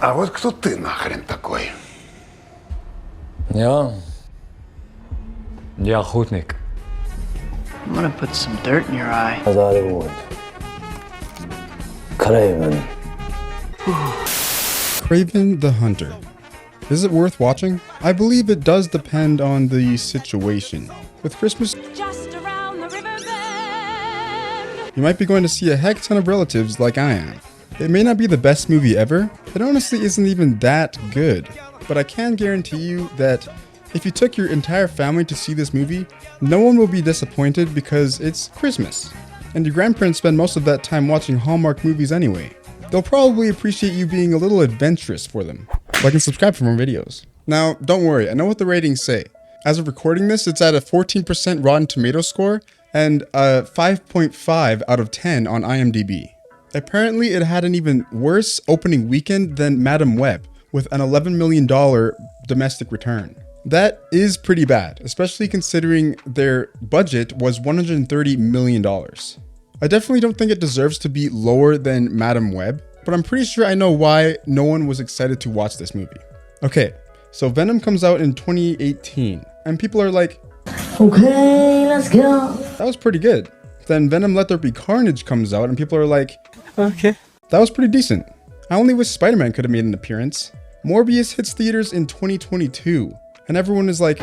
А вот кто ты нахрен такой? Я охотник. I'm gonna put some dirt in your eye. Kraven the Hunter. Is it worth watching? I believe it does depend on the situation. With Christmas, Just around the river bend. you might be going to see a heck ton of relatives like I am. It may not be the best movie ever. It honestly isn't even that good. But I can guarantee you that if you took your entire family to see this movie, no one will be disappointed because it's Christmas. And your grandparents spend most of that time watching Hallmark movies anyway. They'll probably appreciate you being a little adventurous for them. Like and subscribe for more videos. Now, don't worry, I know what the ratings say. As of recording this, it's at a 14% Rotten Tomatoes score and a 5.5 out of 10 on IMDb. Apparently, it had an even worse opening weekend than Madam Web, with an $11 million domestic return. That is pretty bad, especially considering their budget was $130 million. I definitely don't think it deserves to be lower than Madam Web, but I'm pretty sure I know why no one was excited to watch this movie. Okay, so Venom comes out in 2018, and people are like, Okay, let's go. that was pretty good. Then Venom Let There Be Carnage comes out, and people are like, Okay. that was pretty decent. I only wish Spider-Man could have made an appearance. Morbius hits theaters in 2022, and everyone is like,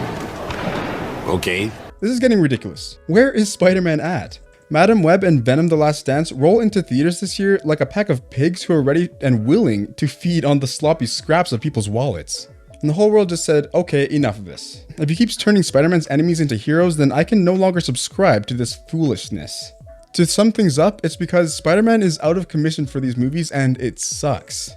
Okay. this is getting ridiculous. Where is Spider-Man at? Madam Web and Venom The Last Dance roll into theaters this year like a pack of pigs who are ready and willing to feed on the sloppy scraps of people's wallets. And the whole world just said, okay, enough of this. If he keeps turning Spider-Man's enemies into heroes, then I can no longer subscribe to this foolishness. To sum things up, it's because Spider-Man is out of commission for these movies and it sucks.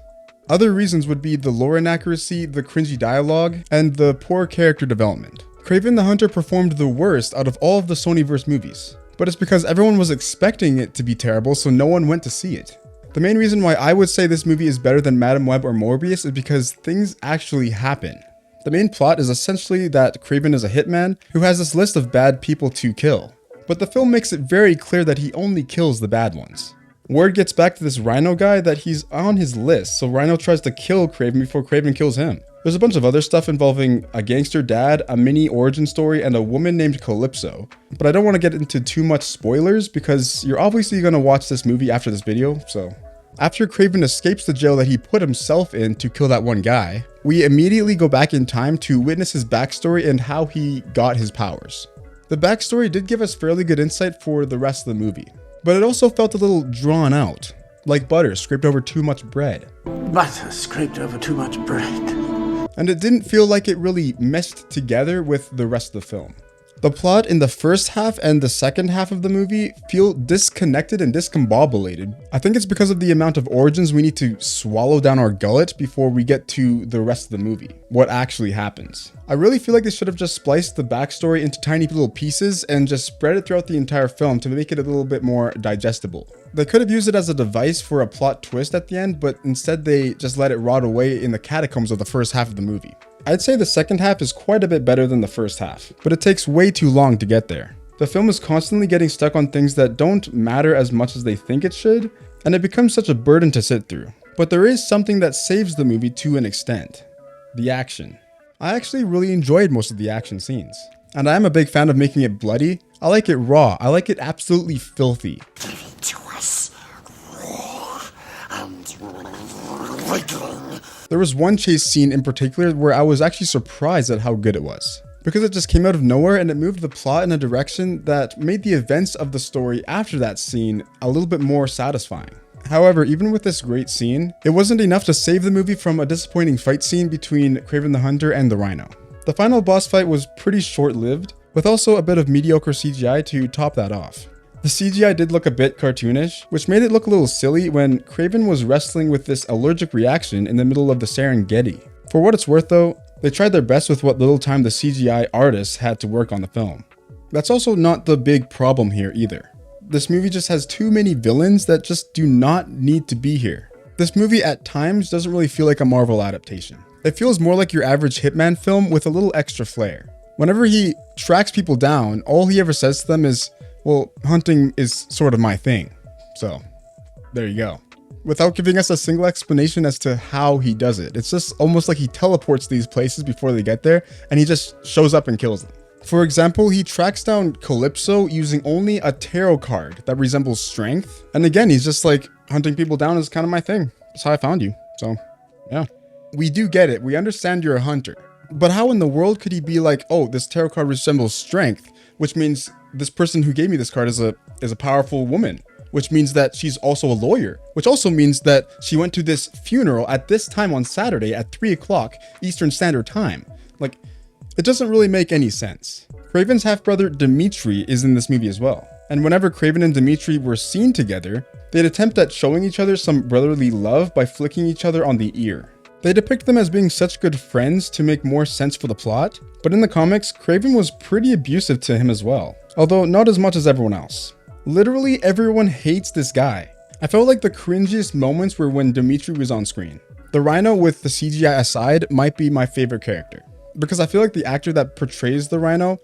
Other reasons would be the lore inaccuracy, the cringy dialogue, and the poor character development. Kraven the Hunter performed the worst out of all of the Sonyverse movies. But it's because everyone was expecting it to be terrible, so no one went to see it. The main reason why I would say this movie is better than Madam Web or Morbius is because things actually happen. The main plot is essentially that Kraven is a hitman who has this list of bad people to kill. But the film makes it very clear that he only kills the bad ones. Word gets back to this Rhino guy that he's on his list, so Rhino tries to kill Kraven before Kraven kills him. There's a bunch of other stuff involving a gangster dad, a mini origin story, and a woman named Calypso. But I don't want to get into too much spoilers because you're obviously going to watch this movie after this video, so. After Kraven escapes the jail that he put himself in to kill that one guy, we immediately go back in time to witness his backstory and how he got his powers. The backstory did give us fairly good insight for the rest of the movie, but it also felt a little drawn out, like butter scraped over too much bread. Butter scraped over too much bread. And it didn't feel like it really meshed together with the rest of the film. The plot in the first half and the second half of the movie feel disconnected and discombobulated. I think it's because of the amount of origins we need to swallow down our gullet before we get to the rest of the movie, what actually happens. I really feel like they should have just spliced the backstory into tiny little pieces and just spread it throughout the entire film to make it a little bit more digestible. They could have used it as a device for a plot twist at the end, but instead they just let it rot away in the catacombs of the first half of the movie. I'd say the second half is quite a bit better than the first half, but it takes way too long to get there. The film is constantly getting stuck on things that don't matter as much as they think it should, and it becomes such a burden to sit through. But there is something that saves the movie to an extent: the action. I actually really enjoyed most of the action scenes, and I am a big fan of making it bloody. I like it raw. I like it absolutely filthy. Give it to us raw and wriggling. There was one chase scene in particular where I was actually surprised at how good it was, because it just came out of nowhere and it moved the plot in a direction that made the events of the story after that scene a little bit more satisfying. However, even with this great scene, it wasn't enough to save the movie from a disappointing fight scene between Kraven the Hunter and the Rhino. The final boss fight was pretty short-lived, with also a bit of mediocre CGI to top that off. The CGI did look a bit cartoonish, which made it look a little silly when Kraven was wrestling with this allergic reaction in the middle of the Serengeti. For what it's worth though, they tried their best with what little time the CGI artists had to work on the film. That's also not the big problem here either. This movie just has too many villains that just do not need to be here. This movie at times doesn't really feel like a Marvel adaptation. It feels more like your average Hitman film with a little extra flair. Whenever he tracks people down, all he ever says to them is, well, hunting is sort of my thing. So, there you go. without giving us a single explanation as to how he does it. It's just almost like he teleports these places before they get there, and he just shows up and kills them. For example, he tracks down Calypso using only a tarot card that resembles strength. And again, he's just like, hunting people down is kind of my thing. That's how I found you. So, yeah. We do get it. We understand you're a hunter. But how in the world could he be like, oh, this tarot card resembles strength, which means this person who gave me this card is a powerful woman, which means that she's also a lawyer, which also means that she went to this funeral at this time on Saturday at 3 o'clock Eastern Standard Time. Like, it doesn't really make any sense. Kraven's half-brother Dimitri is in this movie as well. And whenever Kraven and Dimitri were seen together, they'd attempt at showing each other some brotherly love by flicking each other on the ear. They depict them as being such good friends to make more sense for the plot, but in the comics, Kraven was pretty abusive to him as well, although not as much as everyone else. Literally everyone hates this guy. I felt like the cringiest moments were when Dimitri was on screen. The Rhino, with the CGI aside, might be my favorite character, because I feel like the actor that portrays the Rhino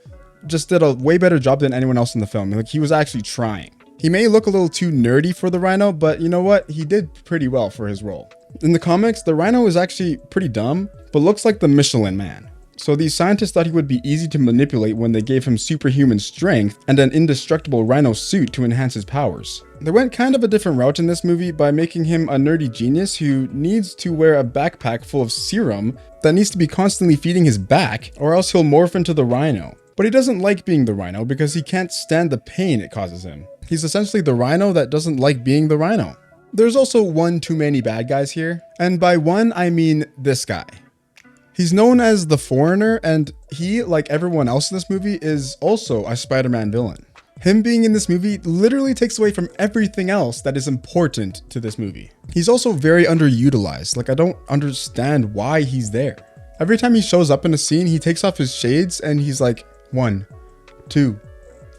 just did a way better job than anyone else in the film. Like, he was actually trying. He may look a little too nerdy for the Rhino, but you know what? He did pretty well for his role. In the comics, the Rhino is actually pretty dumb, but looks like the Michelin Man. So these scientists thought he would be easy to manipulate when they gave him superhuman strength and an indestructible Rhino suit to enhance his powers. They went kind of a different route in this movie by making him a nerdy genius who needs to wear a backpack full of serum that needs to be constantly feeding his back, or else he'll morph into the Rhino. But he doesn't like being the Rhino because he can't stand the pain it causes him. He's essentially the Rhino that doesn't like being the Rhino. There's also one too many bad guys here, and by one I mean this guy. He's known as the Foreigner, and he, like everyone else in this movie, is also a Spider-Man villain. Him being in this movie literally takes away from everything else that is important to this movie. He's also very underutilized. Like, I don't understand why he's there. Every time he shows up in a scene, he takes off his shades and he's like, 1, 2,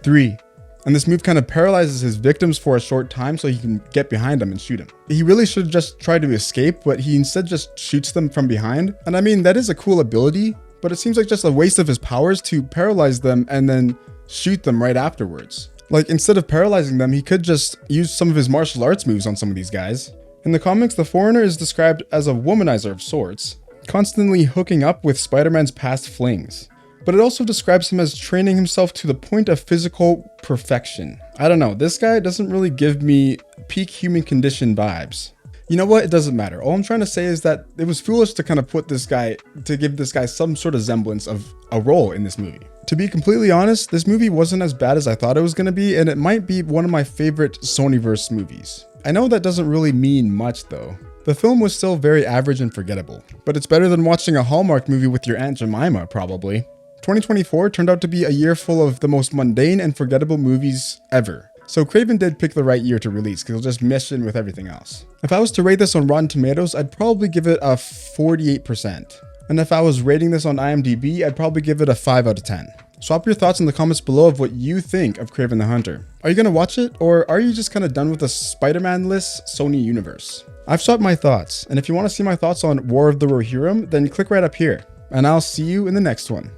3. And this move kind of paralyzes his victims for a short time so he can get behind them and shoot him. He really should just try to escape, but he instead just shoots them from behind. And I mean, that is a cool ability, but it seems like just a waste of his powers to paralyze them and then shoot them right afterwards. Like, instead of paralyzing them, he could just use some of his martial arts moves on some of these guys. In the comics, the Foreigner is described as a womanizer of sorts, constantly hooking up with Spider-Man's past flings. But it also describes him as training himself to the point of physical perfection. I don't know, this guy doesn't really give me peak human condition vibes. You know what? It doesn't matter. All I'm trying to say is that it was foolish to kind of give this guy some sort of semblance of a role in this movie. To be completely honest, this movie wasn't as bad as I thought it was going to be, and it might be one of my favorite Sonyverse movies. I know that doesn't really mean much though. The film was still very average and forgettable, but it's better than watching a Hallmark movie with your Aunt Jemima, probably. 2024 turned out to be a year full of the most mundane and forgettable movies ever. So Kraven did pick the right year to release because it'll just mesh in with everything else. If I was to rate this on Rotten Tomatoes, I'd probably give it a 48%. And if I was rating this on IMDb, I'd probably give it a 5 out of 10. Swap your thoughts in the comments below of what you think of Kraven the Hunter. Are you gonna watch it, or are you just kind of done with the Spider-Man-less Sony universe? I've swapped my thoughts, and if you want to see my thoughts on War of the Rohirrim, then click right up here, and I'll see you in the next one.